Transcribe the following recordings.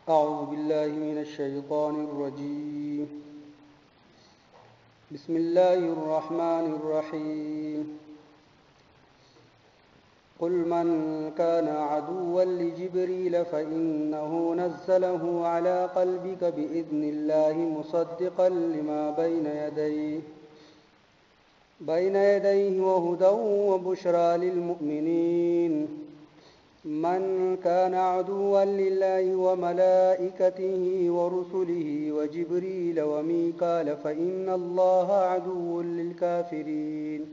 أعوذ بالله من الشيطان الرجيم بسم الله الرحمن الرحيم قل من كان عدوا لجبريل فإنه نزله على قلبك بإذن الله مصدقا لما بين يديه وهدى وبشرى للمؤمنين من كان عدوا لله وملائكته ورسله وجبريل وميكال فإن الله عدو للكافرين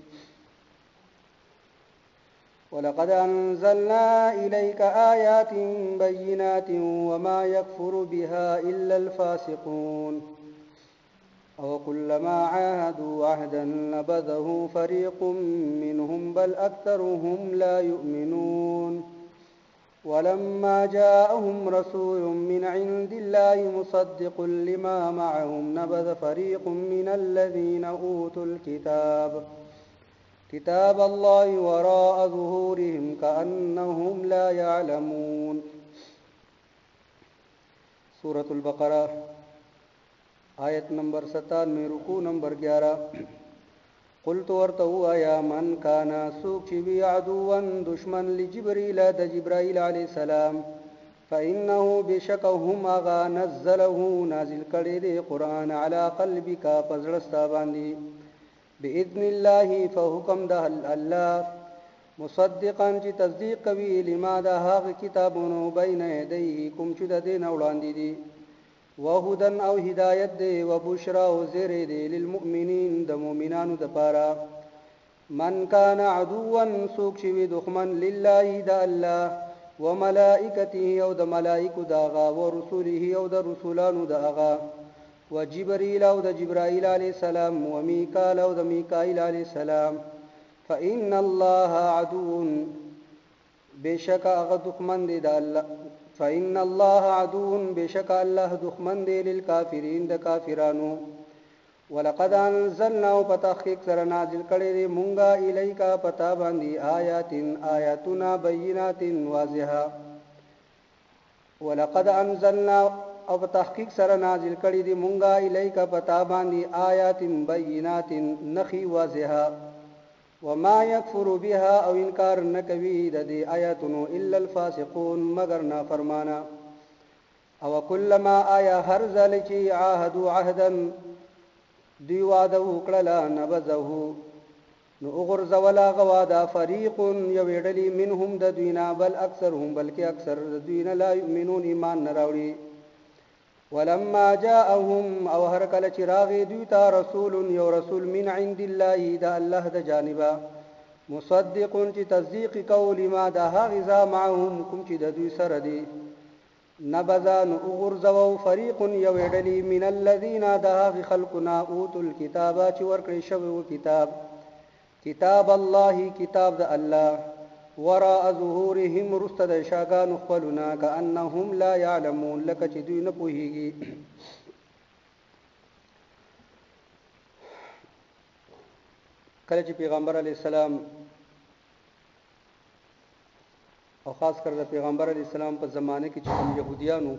ولقد أنزلنا إليك آيات بينات وما يكفر بها إلا الفاسقون أو كلما عاهدوا عهدا نبذه فريق منهم بل أكثرهم لا يؤمنون ولما جاءهم رسول من عند الله مصدق لما معهم نبذ فريق من الذين أوتوا كتاب الله وراء ظهورهم كأنهم لا يعلمون. سورة البقرہ آیت نمبر 97 رکوع نمبر 11. قل تو ورتو یا من کانا سوک چوی عدوان دشمن لجبریل د جبرائیل علیہ السلام فإنه بشکهم آغا نزله نازل کړي دے قرآن علی قلبک پزړستا باندې بإذن الله فحکم د الله مصدقا چې تصدیق کوي لما د هغه کتابونو بین یدیه کوم چې د دین وړاندې دي وهدن او هدایت دی وبشرا او زیر دی للمؤمنین د مؤمنانو د پاره من کان عدوا سوک شوی دښمن لله د الله وملائکته او د ملائکو دغه ورسوله او د رسولانو دغه وجبريل او د جبرائیل علیہ السلام ومیکال او د میکائیل علیہ السلام فإن الله عدو بشک هغه دښمن دی د الله فإن الله عدو بشک الله دښمن دی للکافرین د کافرانو ولقد انزلنا وتحقیق سره نازل کړي دی مونږه الیکا پتا باندې آیاتنا بینات واضحه ولقد انزلنا او تحقیق سره نازل کړي دی مونږه الیکا پتا باندې آیات بینات نخي واضحه وما يكفر بها او انکار نکوي د دې آیاتونو الا الفاسقون مگر نافرمانا او کلما آیا هر ځل چې عهدوا عهدا دی واده وکړه نبذه نو غرزولا غوادا فریق یوډلی منهم د دوینا بل اکثرهم بلکې اکثر د دوینا لا یؤمنون ایمان نه راوړي ولما جاءهم او هر کله چې راغی دوی ته رسول یو رسول من عند الله د الله د جانبه مصدق چې تصدیق کوي ما د هغه معهم کوم چې د دوی سره دی نبذان غرزو فريق يوډلی من الذين دهغ خلقنا اوتوا الكتاب چې ورکړی شوی کتاب الله کتاب د الله وراء ظهورهم رستد شاگان خپلنا كأنهم لا يعلمون لك چې دوی نه پوهیږي. کله چې پیغمبر علی السلام او خاص کر د پیغمبر علی السلام په زمانه کې چې کوم يهوديانو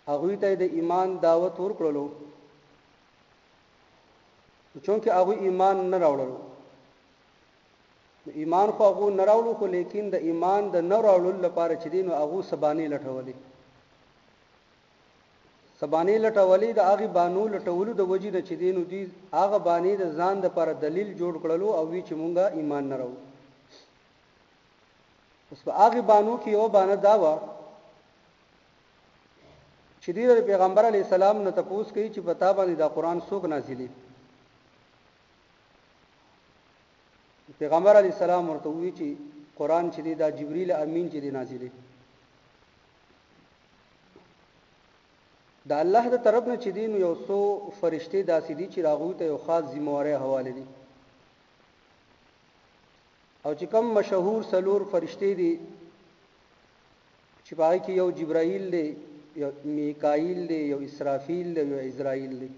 هغه ته د ایمان دعوت ورکړلو چونکه هغه ایمان نه راوړلو ایمان خو هغه نه راوړلو خو لیکن د ایمان د نه راوړلو لپاره چې دین هغه سبانه لټولې د هغه بانو لټولو د وجې د چې دین دي هغه باندې د ځان د پر دلیل جوړ کړلو او وی چې مونږه ایمان نه راوړو. اوس په هغه بانو کې یو باندې داوا چې د پیغمبر علی السلام نه تپوس کوي چې پتا باندې دا قران څوک نازلې. پیغمبر علی السلام ورته وی چې قران چې دا جبرئیل امین چې دی نازلې دا الله د طرف نه چې دین یو څو فرشتي داسې دي چې راغوي ته یو خاص ذمہواره حواله دي او چې کوم مشهور سلور فرشتي دي چې پای کې یو جبرائیل دی یو میکائیل دی یو اسرافیل دی یو اسرائیل دی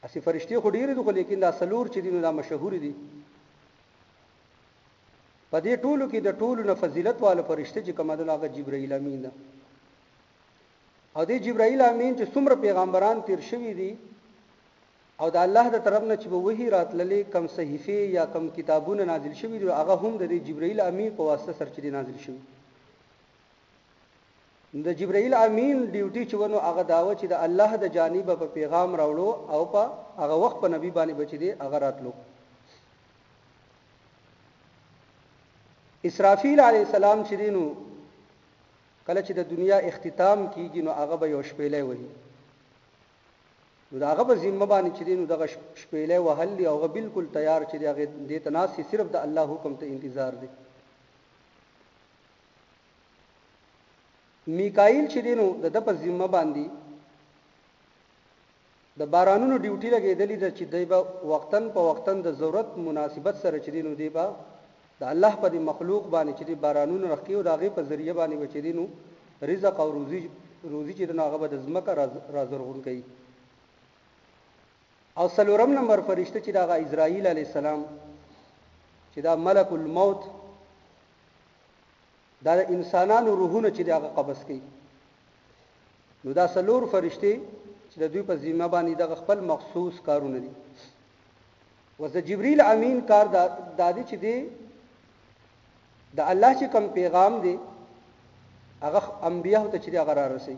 اسی فرشتي خو ډیر دي خو لیکن دا سلور چې دي نو دا مشهور دي په دې ټولو کې د ټولو نه فضیلت والا فرشته چې کوم ده هغه جبرائیل امین ده. او دې جبرائیل امین چې څومره پیغمبران تیر شوي دي او د الله د طرف نه چې به وحی راتللې کم صحیفه یا کم کتابونه نازل شوي دي هغه هم د جبرائیل امین په واسطه سره چې نازل شوي. د جبرائیل امین ډیوټي چې ونه هغه داوه چې د الله د جانب په پیغام راوړو او په هغه وخت په نبی باندې بچی دي هغه راتلو. اسرافیل علیه السلام چې دینو کله چې د دنیا اختتام کیږي نو هغه به یو شپېلې وایي، نو دا هغه په ذمہ باندې چې دینو دغه شپېلې وهل او هغه بالکل تیار چې هغه د تناسي صرف د الله حکم ته انتظار دی. میکائیل چې دینو د په ذمہ باندې د بارانونو ډیوټي لګېدلې ده چې دی به وختن په وختن د ضرورت مناسبت سره چې دینو دی به د الله په مخلوق باندې چې بارانونو رخي او دغه په ذریعہ باندې چې دینو رزق او روزي چې دغه به د ځمکه رازرغون کوي. او څلورم نمبر فرشته چې دغه اسرائیل علی السلام چې دا ملک الموت دا انسانانو روحونه چې دغه قبض کوي، نو دا څلور فرشته چې د دوی په ذمہ باندې دغه خپل مخصوص کارونه دي. وز جبرائیل امین کار دادی چې دی د الله چې کوم پیغام دی هغه انبیاء ته چې هغه را رسي.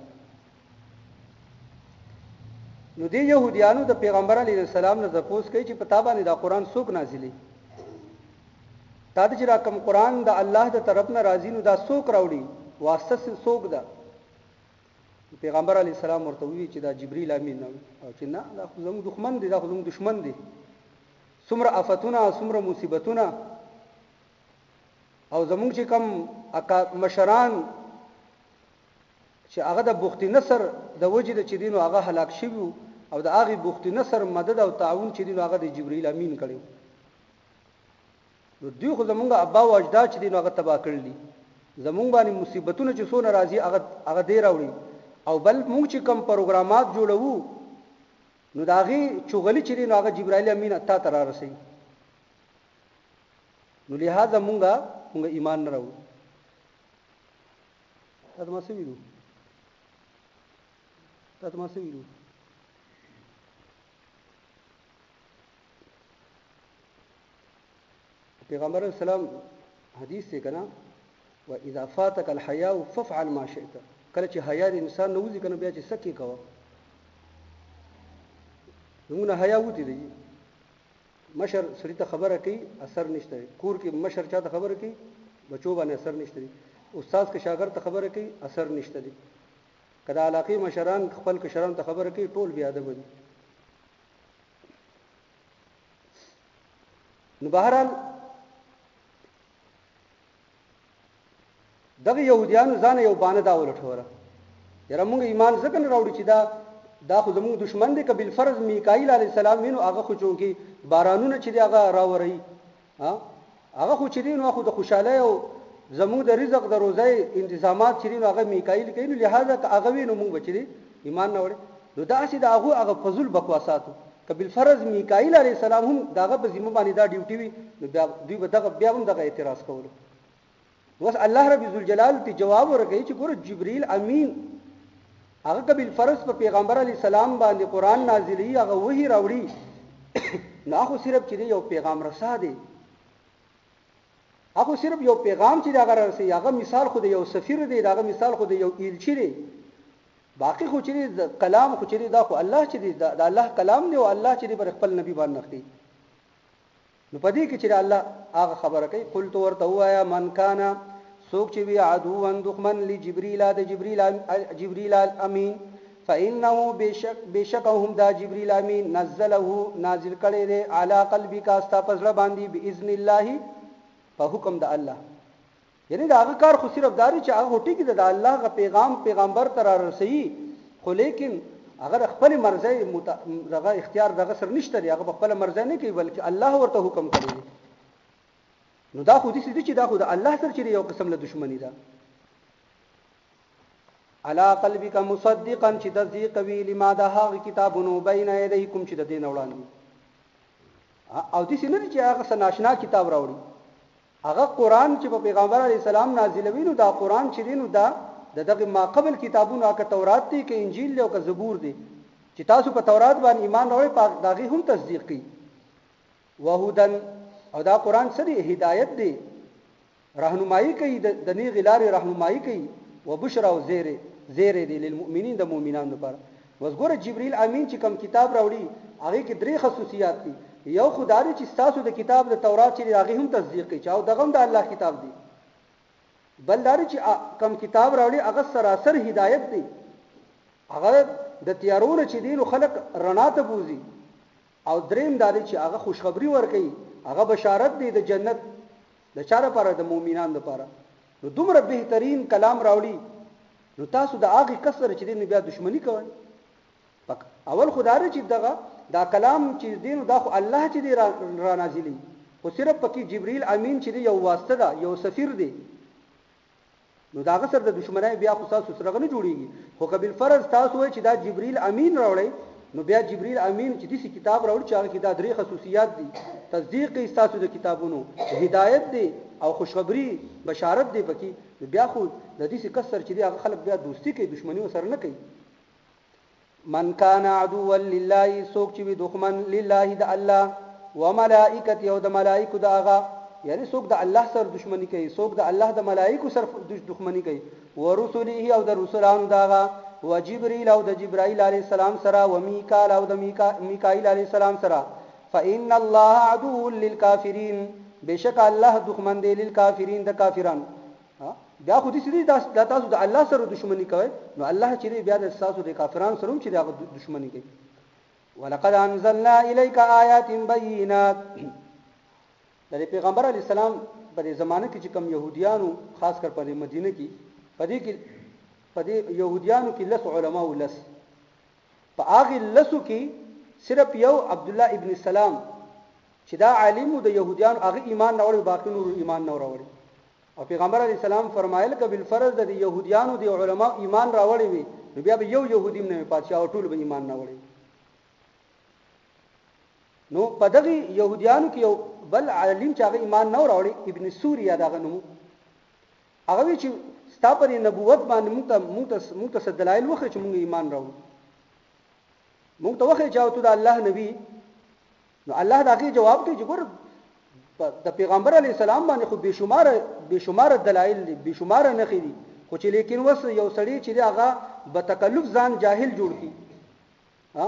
نو دی يهوديانو د پیغمبر علیه السلام نه تاسو کوي چې په تابه نه د قران څوک نازلې تا د چې را کوم قران د الله د طرف نه راځي نو دا څوک راوړي واسطه څوک ده. پیغمبر علیه السلام ورته وی چې دا جبرائیل امین نه او چې نه دا زموږ دښمن دی، دا زموږ دښمن دی، څومره آفتونه څومره مصیبتونه او زموږ چې کوم مشران چې هغه د بخت نصر د وجد چې دینو هغه هلاک شوی او د هغه بخت نصر مدد او تعاون چې دینو هغه د جبرائیل امین کړو. نو دوی خو زمونږ ابا او اجداد چې دینو هغه تبا کړل، زمونږ باندې مصیبتونه چې څونه راځي هغه دی راوړي. او بل موږ چې کوم پروګرامات جوړو نو داغي چغلی چې دینو هغه جبرائیل امین اتا تر راسي. نو لہذا موږ ایمان نه راوړو. تاسو ما څه ویلو پیغمبر اسلام حدیث سے کنا و اذا فاتك الحياء فافعل ما شئت. کله چې حیا د انسان نه وځي کنه بیا چې سکی کوه. موږ حیا وتی دی مشر سړی ته خبره کوي اثر نشته، کور کې مشر چا ته خبره کوي بچو باندې اثر نشته، استاد که شاګرد ته خبره کوي اثر نشته دی. کله علاقې مشران خپل کشران ته خبره کوي ټول بیا ادب دي. نو بهرحال دغه يهوديانو ځان یو باندې دا ولټوره یره موږ ایمان ځکه نه راوړو چې دا خو زموږ دشمن دی. کبل فرض میکائیل علی السلام وینو هغه خو چونکی بارانونه چې هغه راوري هغه خو چې دینو خو د خوشاله او زموږ د رزق د روزي انتظامات چې دینو هغه میکائیل کوي، نو لہذا هغه وینو موږ بچی ایمان نه وړي. نو دا چې دا هغه فضل بکواساتو کبل فرض میکائیل علی السلام هم داغه په ذمہ باندې دا ډیوټي وي، نو دوی به دغه بیا هم دغه اعتراض کولو. وس الله رب ذوالجلال ته جواب ورکړي چې ګور جبرائیل امین هغه کبل فرض په پیغمبر علی السلام باندې قران نازلی هغه وਹੀ راوړي نه خو صرف چې یو پیغام رسا دی، هغه صرف یو پیغام چې دا غرسي هغه مثال خو د یو سفیر دی، دا مثال خو د یو ایلچی دی، باقی خو چې کلام خو چې دا خو الله چې دا الله کلام دی او الله چې پر خپل نبی باندې نختی. نو پدې کې چې الله هغه خبره کوي قلت ورته وایا من کان سوک چې وی عدوا دښمن لجبريل د جبريل امین فانه بشکهم دا جبريل امین نزله نازل کړي دي علی قلبک استا پزړه باندې باذن الله په حکم د الله. یعنی دا هغه کار خو صرف داري چې هغه هټي کې د الله غ پیغمبر تر رسي، خو لیکن اگر خپل مرزي دغه اختیار دغه سر نشته دی، هغه خپل مرزي نه کوي بلکې الله ورته حکم کوي. نو دا خو دې چې دا خو د الله سره چې یو قسم له دښمنی ده. علا قلبک مصدقا چې تصدیق وی لما ده هغه کتابونو بین یدیکم چې د دین وړاندې او دې نه چې هغه سناشنا کتاب راوړي هغه قران چې په پیغمبر علی السلام نازلوي نو دا قران چې دینو دا دغه ما قبل کتابونه که تورات دی که انجیل دی او که زبور دی چې تاسو په تورات باندې ایمان راوړئ په داغه هم تصدیق کړئ وهدن او دا قران سره هدایت دی راهنمایي کوي د نیغ لارې راهنمایي کوي وبشرا او زیره دی للمؤمنین د مؤمنانو لپاره وذكر جبريل امین چې کوم کتاب راوړي هغه کې درې خصوصیات دي یو خدای چې تاسو د کتاب د تورات چې هغه هم تصدیق کوي او دغه د الله کتاب دی بل دا چې کوم کتاب راوړي هغه سراسر هدایت دی هغه د تیارونو چې دین خلق رڼا ته بوزي او دریم دا چې هغه خوشخبری ورکوي هغه بشارت دی د جنت د چا لپاره د مؤمنانو لپاره نو دومره بهترین کلام راوړي نو تاسو د هغه کسر چې دین بیا دښمنی کوئ اول خدای چې دغه دا کلام چې دین دا خو الله چې دی را نازلی خو صرف پکې جبريل امین چې دی یو واسطه ده یو سفیر دی نو دا غسر د دشمنای بیا خو تاسو سره نه جوړیږي خو قبل فرض تاسو وای چې دا جبريل امین راوړی نو بیا جبريل امین چې دې کتاب راوړي چې هغه کې دا درې خصوصیات دي تصدیق کوي تاسو د کتابونو هدایت دی او خوشخبری بشارت دی پکې بیا خو د دې کسر چې دی هغه خلک بیا دوستی کوي دشمنی سره نه کوي من کان عدوا لله سوک چې وي دښمن لله د الله وملائکته او د ملائکه د هغه یعنی سوک د الله سره دښمنی کوي سوک د الله د ملائکه سره دښمنی کوي ورسله او د رسولانو د هغه وجبريل او د جبرائیل علی السلام سره ومیکائیل او د میکائیل علی السلام سره فإن الله عدو للكافرین بشک الله دښمن دی للکافرین د کافرانو بیا خو دې سړي د تاسو د الله سره دښمنی کوي نو الله چې بیا د تاسو د کافرانو سره هم چې د دښمنی کوي ولقد انزلنا اليك آیات بینات د پیغمبر علی السلام په زمانه کې چې کوم يهوديانو خاص کر په مدینه کې په دې يهوديانو کې لس علما او لس په هغه لسو کې صرف یو عبد الله ابن سلام چې دا عالم د يهوديانو هغه ایمان نه وروړي باقي نور ایمان نه وروړي او پیغمبر علی السلام فرمایل ک بالفرض د يهوديانو د علما ایمان راوړي وي نو بیا به یو يهودي نه پاتشاه او ټول به ایمان نه وروړي نو په دغه يهوديانو کې یو بل عالم چې هغه ایمان نه راوړي ابن سوریا دغه نوم هغه چې ستا پر نبوت باندې موږ ته دلایل وخت چې موږ ایمان راوړو موږ ته وخت چې د الله نبی نو الله دغه جواب کوي چې ګور د پیغمبر علی السلام باندې خو بشمار دلایل دي بشمار نه خېدي خو چې لیکن وس یو سړی چې هغه به تکلف ځان جاهل جوړ کی ها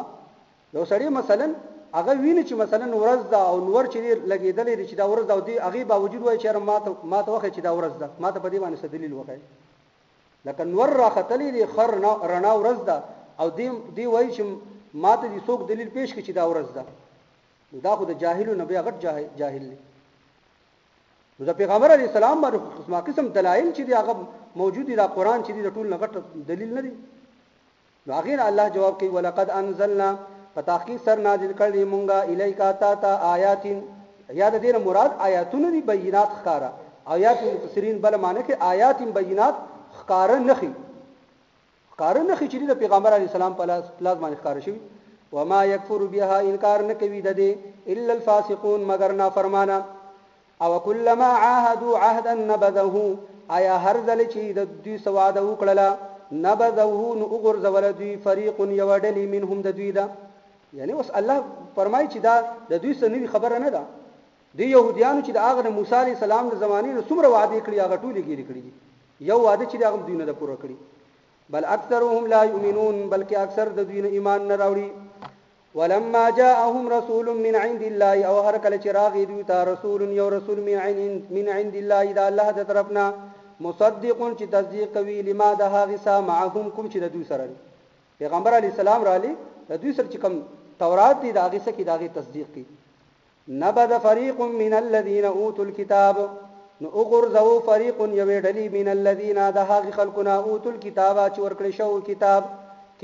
یو سړی مثلا هغه ویني چې مثلا ورځ دا او نور چې لګیدلې چې دا ورځ دا او دی هغه باوجود وای چې ما ته وخت چې دا ورځ دا ما ته په دې باندې څه دلیل وکړي لکه نور راختلې دي خر رڼا ورځ دا او دی وای چې ما ته دې څوک دلیل پیش کړي چې دا ورځ دا دا خو د جاهلو نه بیا غټ جاهل دی نو د پیغمبر علی السلام باندې قسم دلایل چې دی هغه موجود دي د قران چې دی د ټول نه غټ دلیل نه دی نو هغه الله جواب کوي ولقد انزلنا فتحقیق سر نازل کړی مونږه الیکا تا آیات یاد دې مراد آیاتونه دي بینات ښکارا آیات مفسرین بل معنی کې آیات بینات ښکارا نخي چې د پیغمبر علی السلام په لاس باندې ښکارا شوی وما يكفر بها انکار نکوي د دې الا الفاسقون مگر نافرمانا او كلما عاهدوا عهدا نبذه آیا هر ځل چې د دوی سواده وکړه نبذه نو وګرځول دوی فریق یودلی منهم د دوی دا یعنی اوس الله فرمایي چې دا د دوی سنوي خبره نه ده د يهوديانو چې د هغه موسی عليه السلام د زمانې نو څومره وعده کړی هغه ټولې ګيري کړی یو وعده چې هغه دوی نه د پوره کړی بل اکثرهم لا يؤمنون بلکې اکثر د دوی نه ایمان نه راوړي ولما جاءهم رسول من عند الله او هر کله چې راغی دوی ته رسول یو رسول من عند الله دا الله د طرفنا مصدق چې تصدیق کوي لما ده غسا معهم کوم چې د دوی سره پیغمبر علی السلام را لې د دوی سره چې کوم تورات دي دا غسه کې دا تصدیق کوي نبذ فريق من الذين اوتوا الكتاب نو اغرزوا فريق يوډلی من الذين ده خلقنا اوتوا الكتاب چې ورکړی شو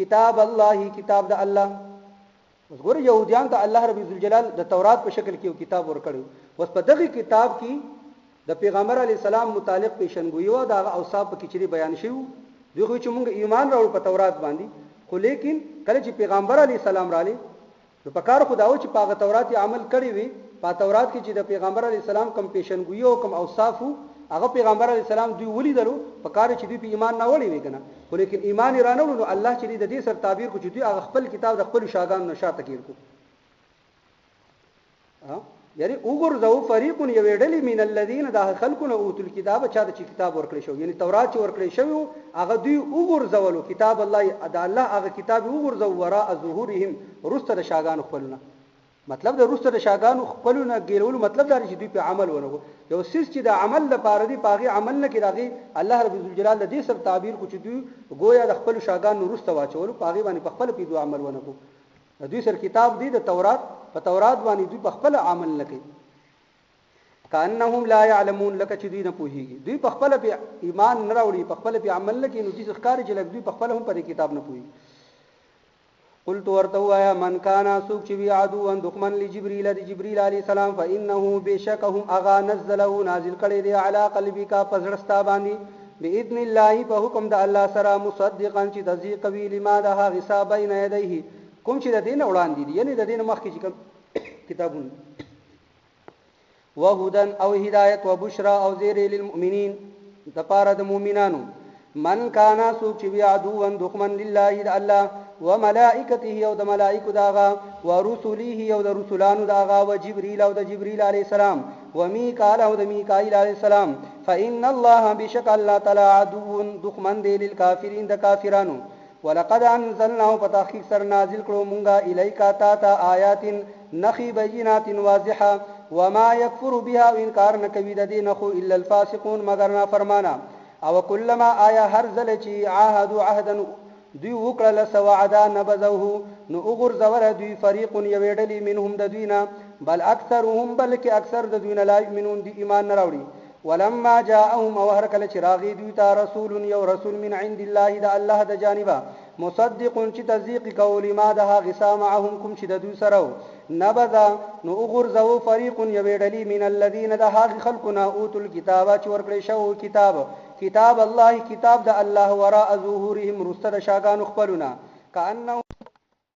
کتاب الله کتاب د الله وګوره يهوديان ته الله رب ذوالجلال د تورات په شکل کې یو کتاب ورکړو اوس په دغه کتاب کې د پیغمبر علی السلام متعلق پیشنګوئی او د اوصاف په کې بیان شوی دوی خو چې موږ ایمان راوړو په تورات باندې خو لیکن کله چې پیغمبر علی السلام را لې نو په کار خداو چې په تورات عمل کړی وي په تورات کې چې د پیغمبر علی السلام کوم پیشنګویي او کوم اوصاف هغه پیغمبر علی السلام دوی ولیدلو په کار چې دوی په ایمان نه وړي وکنه، خو لیکن ایمان یې رانهړو. نو الله چې د دې سره تعبیر کو چې دوی هغه خپل کتاب د خپل شاګانو نشاته کړ کو، یعنی وګورځو فریق یوډلی من الذین د خلقنا اوتل کتاب چا د کتاب ورکړی شو، یعنی تورات چې ورکړی شو هغه دوی وګورځولو کتاب الله د الله هغه کتاب وګورځو وراء ظهورهم رسته د شاګانو خپلونه. مطلب د رسته د شاګانو خپلونه ګیرولو مطلب دا چې دوی په عمل ونه یو سیس چې د عمل لپاره دی پاغي عمل نه کیږي. الله رب الجلال د دې سره تعبیر کو چې دوی گویا د خپل شاګانو رسته واچولو پاغي باندې په خپل پیدو عمل ونه کو. دوی سره کتاب دی د تورات، په تورات باندې دوی په خپل عمل نه کوي. کانهم لا يعلمون لك چې دوی نه پوهیږي، دوی په خپل په ایمان نه راوړي، په خپل په عمل نه کوي. نو دې ښکار چې دوی په خپل هم په کتاب نه پوهیږي. قلت ورته یا من کان سوق چې وی عدوا دښمن لجبريل د جبريل عليه السلام فانه بشکهم اغا نزله نازل کړي دی علی قلبک پزړستا باندې باذن الله په حکم د الله سره مصدقا چې تصدیق وی لما ده حساب بین یدیه کوم چې د دین وړاندې دي، یعنی د دین مخکې چې کتابونه وهدن او هدایت و بشرا او زیر للمؤمنین د پاره د مؤمنانو. من کانا سوق چې وی عدوا دښمن لله د الله و ملائکته او د ملائکه داغا و رسوله او د رسولانو داغا و جبريل او د جبريل عليه السلام و میکائیل او د میکائیل عليه السلام فإن الله بشک الله تعالی عدو دښمن دی للکافرین د کافرانو. ولقد انزلنا فتحقیق سر نازل کړو مونږه الیکا تا آیات نخی بینات واضحه وما یکفر بها انکار نکوي د دین خو الا الفاسقون مگر نافرمانا. او کلما آیا هر ځل چې عهدوا عهدا دوی وکړل سوعدا نبذوه نو وګرځول دوی فریق یوډلی منهم د دوینا بل اکثرهم بلکې اکثر د دوینا لا یؤمنون دی ایمان نه راوړي. ولما جاءهم وهر کله چې راغی دوی ته رسول یو رسول من عند الله د الله د جانبه مصدق چې تصدیق کوي ما ده غسا معهم کوم چې د دوی سره نبذ نو وګرځو فریق یوډلی من الذين ده خلقنا اوتل کتاب چې ورکړی شو کتاب الله کتاب د الله وراء ظهورهم رستد شاګان خپلنا کانه